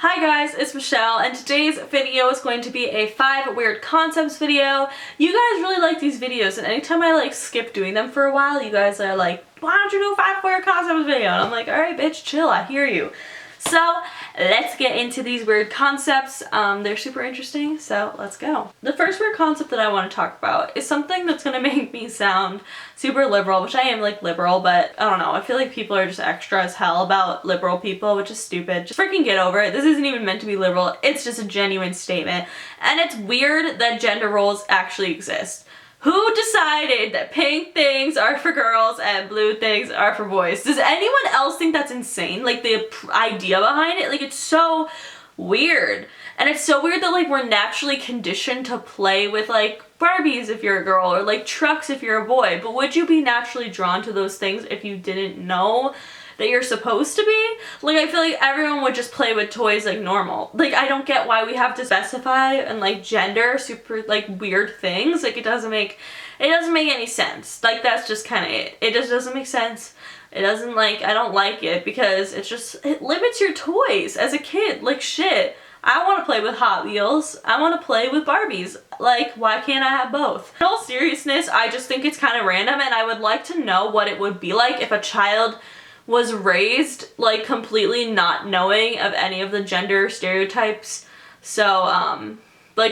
Hi guys, it's Michelle, and today's video is going to be a 5 weird concepts video. You guys really like these videos, and anytime I skip doing them for a while, you guys are like, why don't you do a 5 weird concepts video? And I'm like, alright bitch, chill, I hear you. So let's get into these weird concepts. They're super interesting, so let's go. The first weird concept that I want to talk about is something that's gonna make me sound super liberal, which I am liberal, but I don't know, I feel like people are just extra as hell about liberal people, which is stupid. Just freaking get over it. This isn't even meant to be liberal, it's just a genuine statement. And it's weird that gender roles actually exist. Who decided that pink things are for girls and blue things are for boys? Does anyone else think that's insane? The idea behind it? It's so weird. And it's so weird that we're naturally conditioned to play with Barbies if you're a girl, or trucks if you're a boy. But would you be naturally drawn to those things if you didn't know that you're supposed to be? I feel like everyone would just play with toys normal. I don't get why we have to specify and gender super weird things. It doesn't make any sense. That's just kind of it. It just doesn't make sense. It doesn't I don't like it because it limits your toys as a kid. Shit. I want to play with Hot Wheels. I want to play with Barbies. Why can't I have both? In all seriousness, I just think it's kind of random, and I would like to know what it would be like if a child was raised completely not knowing of any of the gender stereotypes, so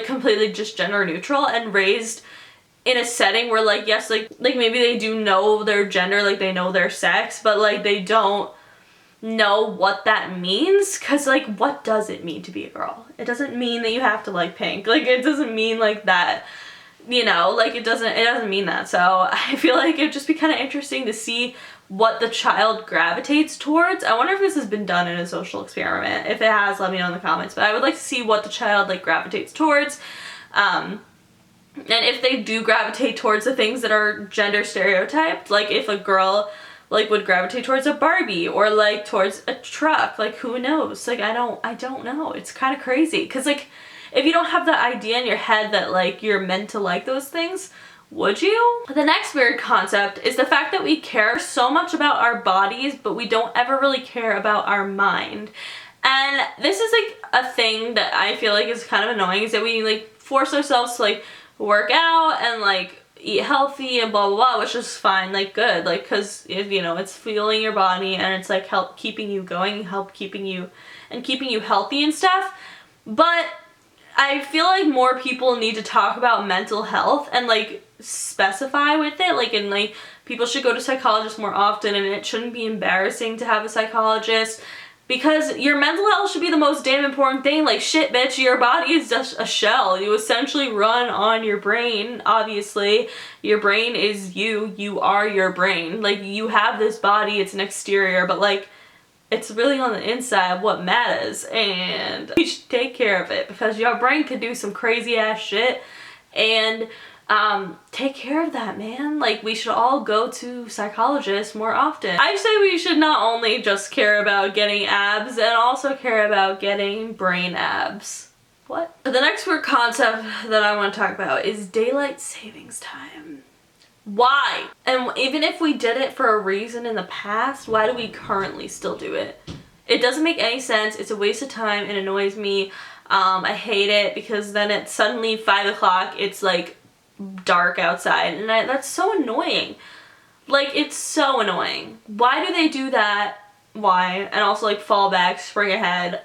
completely just gender neutral, and raised in a setting where yes, maybe they do know their gender, they know their sex, but they don't know what that means, because what does it mean to be a girl? It doesn't mean that you have to like pink, it doesn't mean that, you know, it doesn't mean that. So I feel it'd just be kind of interesting to see what the child gravitates towards. I wonder if this has been done in a social experiment. If it has, let me know in the comments. But I would like to see what the child gravitates towards. And if they do gravitate towards the things that are gender stereotyped, if a girl would gravitate towards a Barbie or towards a truck, who knows? I don't know. It's kind of crazy, because if you don't have that idea in your head that you're meant to like those things, would you? The next weird concept is the fact that we care so much about our bodies, but we don't ever really care about our mind. And this is a thing that I feel is kind of annoying, is that we force ourselves to work out and eat healthy and blah blah blah, which is fine, good, because you know, it's fueling your body, and it's help keeping you going, keeping you healthy and stuff. But I feel more people need to talk about mental health and specify with it, and people should go to psychologists more often, and it shouldn't be embarrassing to have a psychologist, because your mental health should be the most damn important thing. Shit bitch, your body is just a shell. You essentially run on your brain. Obviously your brain is you are your brain. You have this body, it's an exterior, but it's really on the inside what matters, and you should take care of it, because your brain could do some crazy ass shit, and take care of that, man. We should all go to psychologists more often. I say we should not only just care about getting abs, and also care about getting brain abs. What? The next weird concept that I want to talk about is daylight savings time. Why? And even if we did it for a reason in the past, why do we currently still do it? It doesn't make any sense. It's a waste of time. It annoys me. I hate it, because then it's suddenly 5 o'clock. It's dark outside, and that's so annoying. It's so annoying. Why do they do that? Why? And also fall back, spring ahead.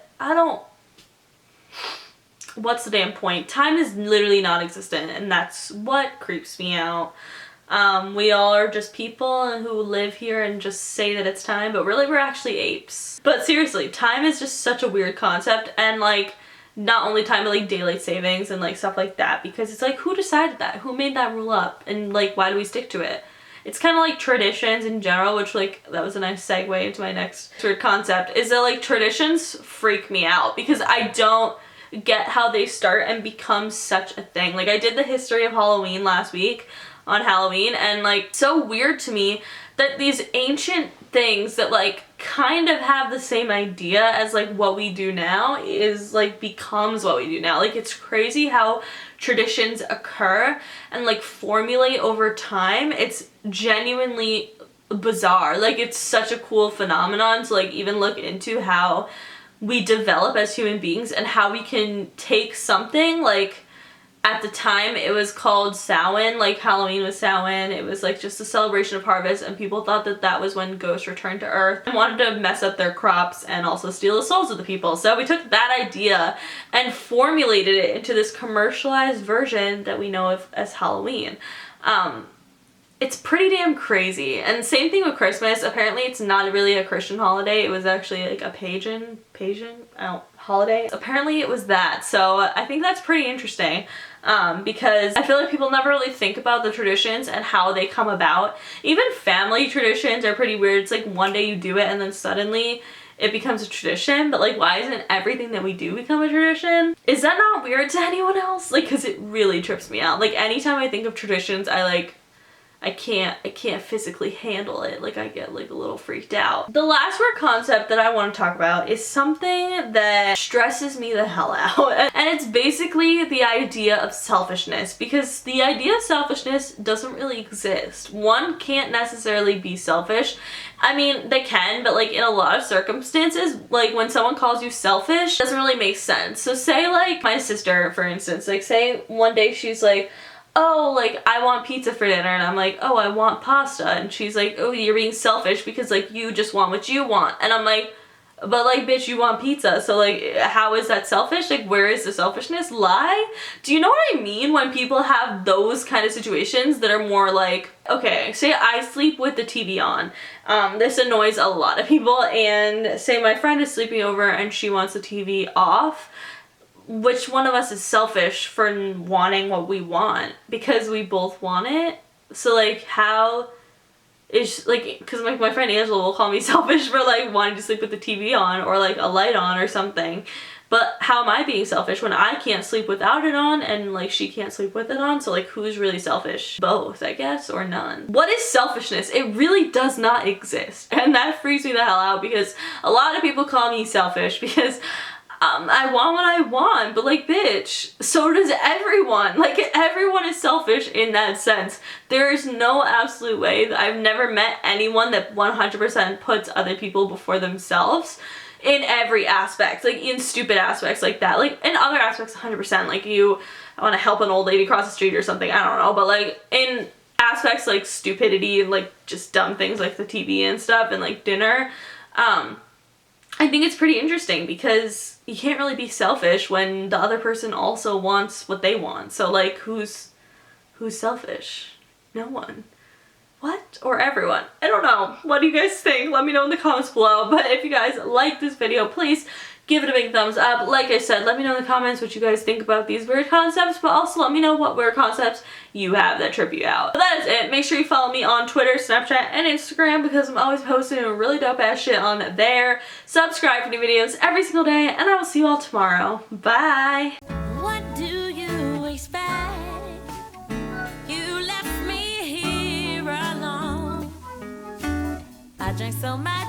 What's the damn point? Time is literally non-existent, and that's what creeps me out. We all are just people who live here and just say that it's time, but really we're actually apes. But seriously, time is just such a weird concept, and not only time, but daylight savings and stuff like that, because it's who decided that? Who made that rule up? And why do we stick to it? It's kind of traditions in general, which that was a nice segue into my next weird concept, is that traditions freak me out, because I don't get how they start and become such a thing. I did the history of Halloween last week on Halloween, and so weird to me that these ancient things that kind of have the same idea as what we do now is becomes what we do now. It's crazy how traditions occur and formulate over time. It's genuinely bizarre. It's such a cool phenomenon to even look into how we develop as human beings and how we can take something like, at the time it was called Samhain, like Halloween was Samhain, it was like just a celebration of harvest, and people thought that that was when ghosts returned to earth and wanted to mess up their crops and also steal the souls of the people. So we took that idea and formulated it into this commercialized version that we know of as Halloween. It's pretty damn crazy. And same thing with Christmas. Apparently it's not really a Christian holiday. It was actually like a pagan holiday. Apparently it was that. So I think that's pretty interesting, because I feel like people never really think about the traditions and how they come about. Even family traditions are pretty weird. It's like one day you do it and then suddenly it becomes a tradition, but like, why isn't everything that we do become a tradition? Is that not weird to anyone else? Like, cause it really trips me out. Like, anytime I think of traditions, I can't physically handle it. Like, I get like a little freaked out. The last word concept that I want to talk about is something that stresses me the hell out. And it's basically the idea of selfishness, because the idea of selfishness doesn't really exist. One can't necessarily be selfish. I mean, they can, but like in a lot of circumstances, like when someone calls you selfish, it doesn't really make sense. So say like my sister, for instance, like say one day she's like, oh, like, I want pizza for dinner, and I'm like, oh, I want pasta, and she's like, oh, you're being selfish because, like, you just want what you want, and I'm like, but, like, bitch, you want pizza, so, like, how is that selfish? Like, where is the selfishness lie? Do you know what I mean when people have those kind of situations that are more like, okay, say I sleep with the TV on. This annoys a lot of people, and say my friend is sleeping over and she wants the TV off. Which one of us is selfish for wanting what we want? Because we both want it? So like, how is, like, because like my friend Angela will call me selfish for like wanting to sleep with the TV on or like a light on or something. But how am I being selfish when I can't sleep without it on and like she can't sleep with it on? So like, who's really selfish? Both, I guess, or none. What is selfishness? It really does not exist. And that freaks me the hell out, because a lot of people call me selfish because I want what I want, but like, bitch, so does everyone. Like, everyone is selfish in that sense. There is no absolute way that I've never met anyone that 100% puts other people before themselves in every aspect, like in stupid aspects like that. Like in other aspects, 100%, like I want to help an old lady cross the street or something, I don't know, but like in aspects like stupidity and like just dumb things like the TV and stuff and like dinner, I think it's pretty interesting because you can't really be selfish when the other person also wants what they want. So like, who's selfish? No one. What? Or everyone? I don't know. What do you guys think? Let me know in the comments below. But if you guys like this video, please give it a big thumbs up. Like I said, let me know in the comments what you guys think about these weird concepts, but also let me know what weird concepts you have that trip you out. But that is it. Make sure you follow me on Twitter, Snapchat, and Instagram because I'm always posting really dope ass shit on there. Subscribe for new videos every single day, and I will see you all tomorrow. Bye! What do you expect? You left me here alone. I drank so much